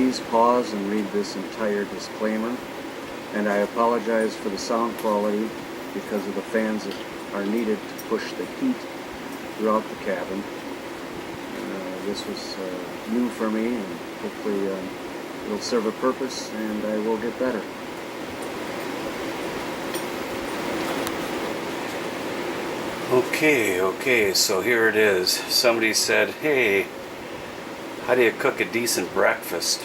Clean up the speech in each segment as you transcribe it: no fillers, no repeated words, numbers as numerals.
please pause and read this entire disclaimer. And I apologize for the sound quality because of the fans that are needed to push the heat throughout the cabin. This was new for me, and hopefully it'll serve a purpose and I will get better. Okay, so here it is. Somebody said, hey, how do you cook a decent breakfast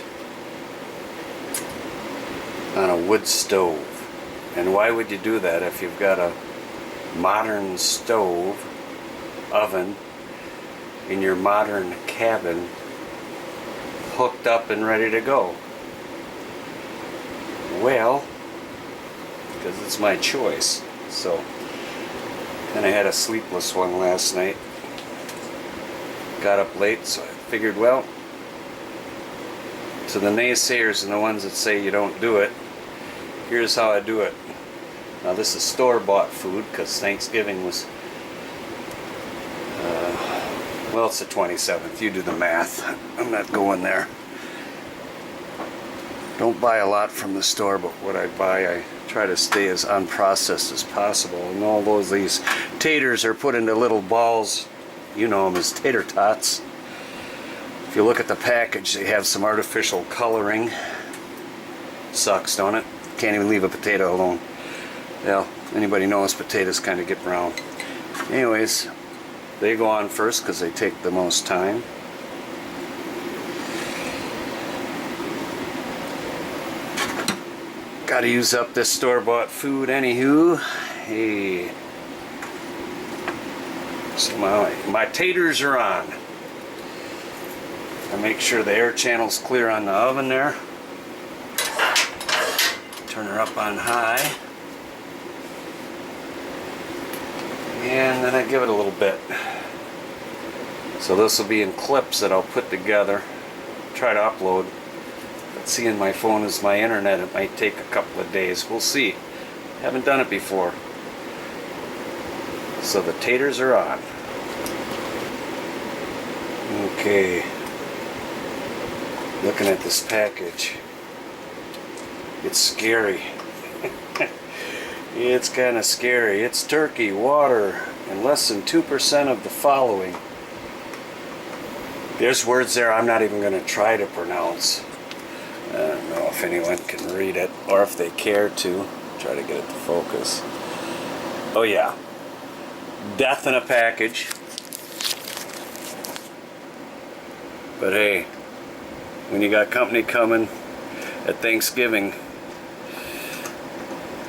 on a wood stove? And why would you do that if you've got a modern stove, oven, in your modern cabin hooked up and ready to go? Well, because it's my choice. So, and I had a sleepless one last night. Got up late, so I figured, well, to the naysayers and the ones that say you don't do it, here's how I do it. Now this is store-bought food because Thanksgiving was, well, it's the 27th. You do the math. I'm not going there. Don't buy a lot from the store, but what I buy, I try to stay as unprocessed as possible. And all these taters are put into little balls. You know them as tater tots. If you look at the package, they have some artificial coloring. Sucks, don't it? Can't even leave a potato alone. Well, anybody knows potatoes kind of get brown. Anyways, they go on first because they take the most time. Gotta use up this store-bought food anywho. Hey. So my taters are on. I make sure the air channel's clear on the oven there. Turn her up on high. And then I give it a little bit. So this will be in clips that I'll put together. Try to upload. But seeing my phone is my internet, it might take a couple of days. We'll see. Haven't done it before. So the taters are on. Okay. Looking at this package. It's scary. It's kind of scary. It's turkey, water, and less than 2% of the following. There's words there I'm not even going to try to pronounce. I don't know if anyone can read it, or if they care to. Try to get it to focus. Oh yeah. Death in a package. But hey, when you got company coming at Thanksgiving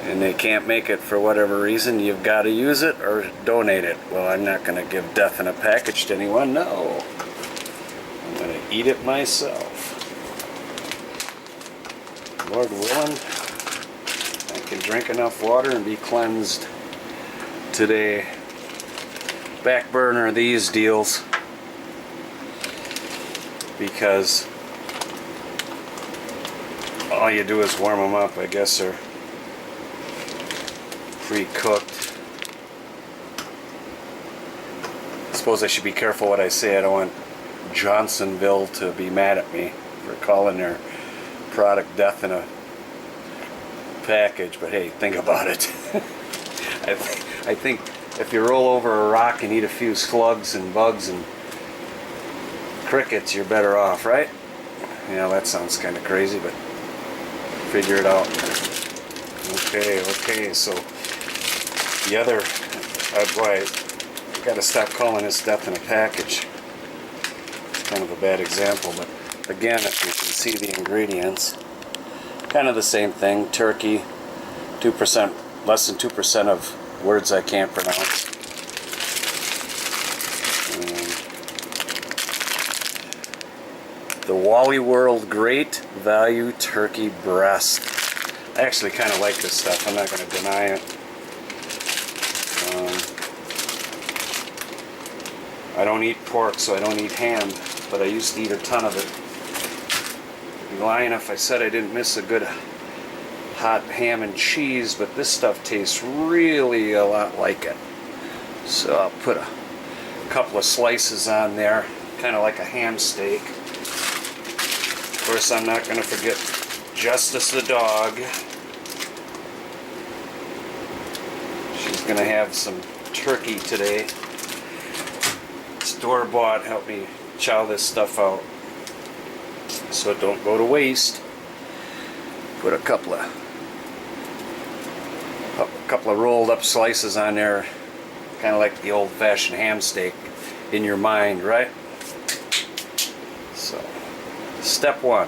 and they can't make it for whatever reason, you've got to use it or donate it. Well, I'm not going to give death in a package to anyone. No. I'm going to eat it myself. Lord willing, I can drink enough water and be cleansed today. Back burner these deals because all you do is warm them up. I guess they're pre-cooked. I suppose I should be careful what I say. I don't want Johnsonville to be mad at me for calling their product death in a package, but hey, think about it. I think if you roll over a rock and eat a few slugs and bugs and crickets, you're better off, right? Yeah, that sounds kind of crazy, but figure it out. Okay, so the other, boy, I gotta stop calling this death in a package. It's kind of a bad example, but again, if you can see the ingredients, kind of the same thing. Turkey, 2%, less than 2% of words I can't pronounce. The Wally World Great Value Turkey Breast. I actually kind of like this stuff. I'm not going to deny it. I don't eat pork, so I don't eat ham, but I used to eat a ton of it. I'd be lying if I said I didn't miss a good hot ham and cheese, but this stuff tastes really a lot like it. So I'll put a couple of slices on there, kind of like a ham steak. Of course, I'm not going to forget Justice the dog. She's going to have some turkey today. Store-bought, help me chow this stuff out so it don't go to waste. Put a couple of rolled up slices on there, kind of like the old-fashioned ham steak in your mind, right? So, step one,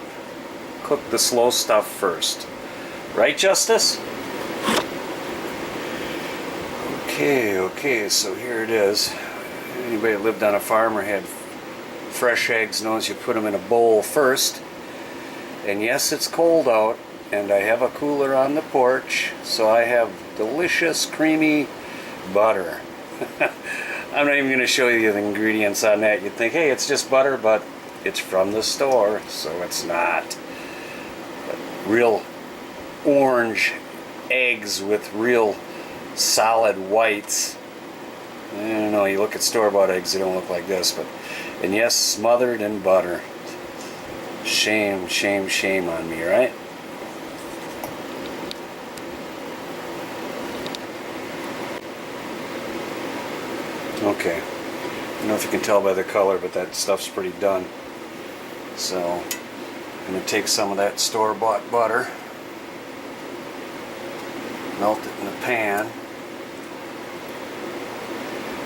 cook the slow stuff first. Right, Justice? Okay, so here it is. Anybody that lived on a farm or had fresh eggs knows you put them in a bowl first. And yes, it's cold out, and I have a cooler on the porch, so I have delicious, creamy butter. I'm not even going to show you the ingredients on that. You'd think, hey, it's just butter, but it's from the store, so it's not. But real orange eggs with real solid whites. I don't know, you look at store-bought eggs, they don't look like this, but, and yes, smothered in butter. Shame, shame, shame on me, right? Okay, I don't know if you can tell by the color, but that stuff's pretty done. So, I'm going to take some of that store-bought butter, melt it in the pan,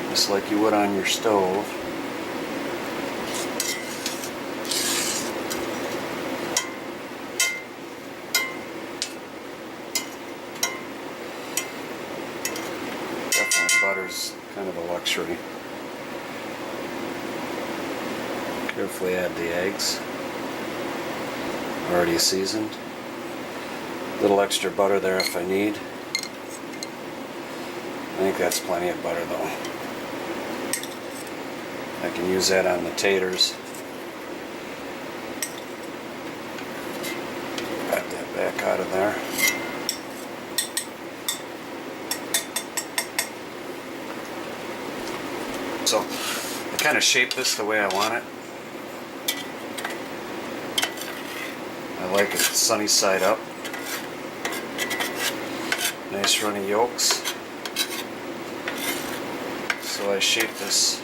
just like you would on your stove. Definitely butter's kind of a luxury. Carefully add the eggs, already seasoned. A little extra butter there if I need. I think that's plenty of butter though. I can use that on the taters. Got that back out of there. So I kind of shape this the way I want it. I like it sunny side up. Nice runny yolks. So I shape this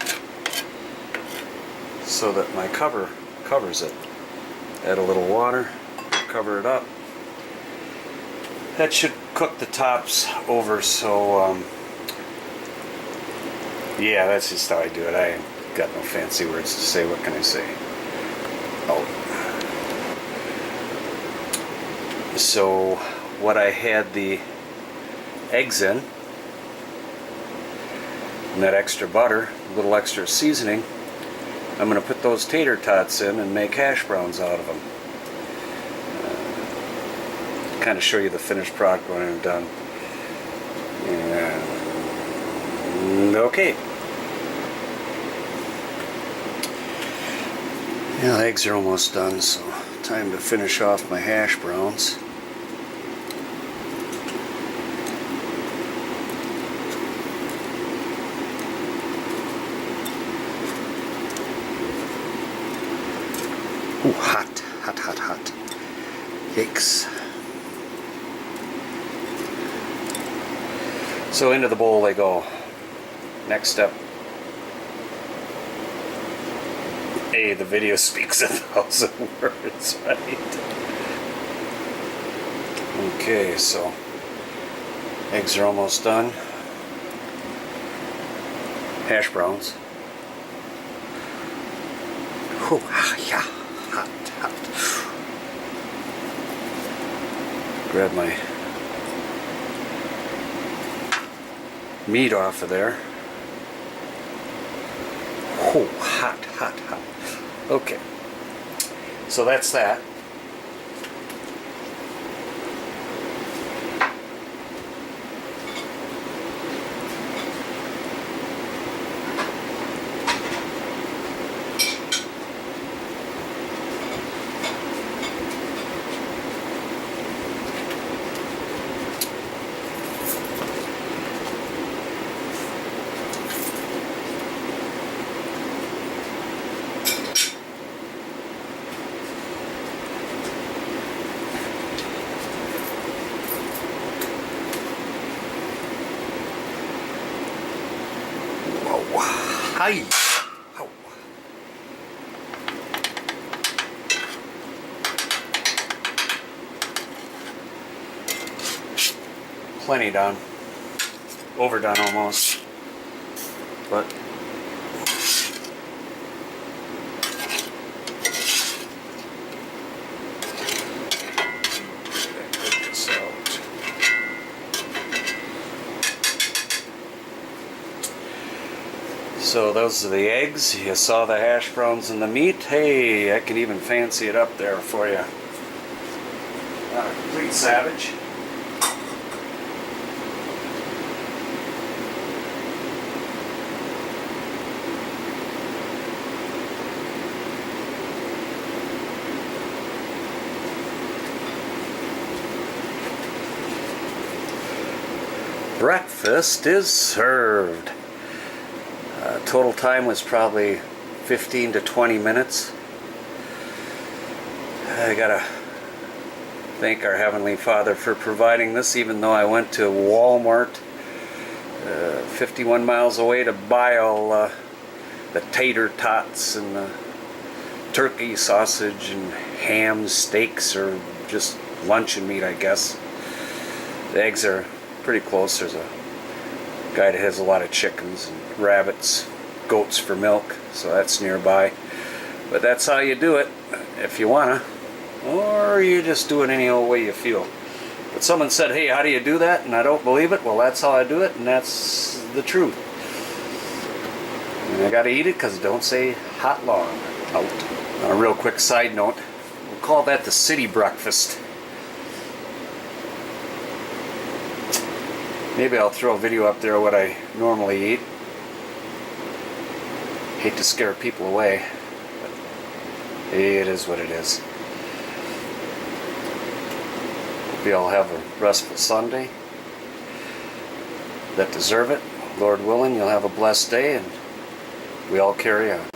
so that my cover covers it. Add a little water, cover it up. That should cook the tops over, so yeah, that's just how I do it. I ain't got no fancy words to say. What can I say? Oh. So what I had the eggs in, and that extra butter, a little extra seasoning, I'm going to put those tater tots in and make hash browns out of them. Kind of show you the finished product when I'm done. And okay. Yeah, the eggs are almost done, so time to finish off my hash browns. Ooh, hot, hot, hot, hot. Yikes. So into the bowl they go. Next step. Hey, the video speaks 1,000 words, right? Okay, so eggs are almost done. Hash browns. Whew, yeah. Hot, hot. Grab my meat off of there. Oh, hot, hot, hot. Okay, so that's that. Hi. Ow. Plenty done. Overdone almost. But this out. So those are the eggs. You saw the hash browns and the meat. Hey, I can even fancy it up there for you. Not a complete savage. Breakfast is served. Total time was probably 15 to 20 minutes. I gotta thank our Heavenly Father for providing this, even though I went to Walmart 51 miles away to buy all the tater tots and the turkey sausage and ham, steaks, or just luncheon meat, I guess. The eggs are pretty close. There's a guy that has a lot of chickens and rabbits, goats for milk, so that's nearby. But that's how you do it if you wanna, or you just do it any old way you feel. But someone said, hey, how do you do that? And I don't believe it. Well, that's how I do it, and that's the truth. And I gotta eat it because it don't say hot long out. On a real quick side note, we'll call that the city breakfast. Maybe I'll throw a video up there of what I normally eat. Hate to scare people away, but it is what it is. Hope you all have a restful Sunday that deserve it. Lord willing, you'll have a blessed day, and we all carry on.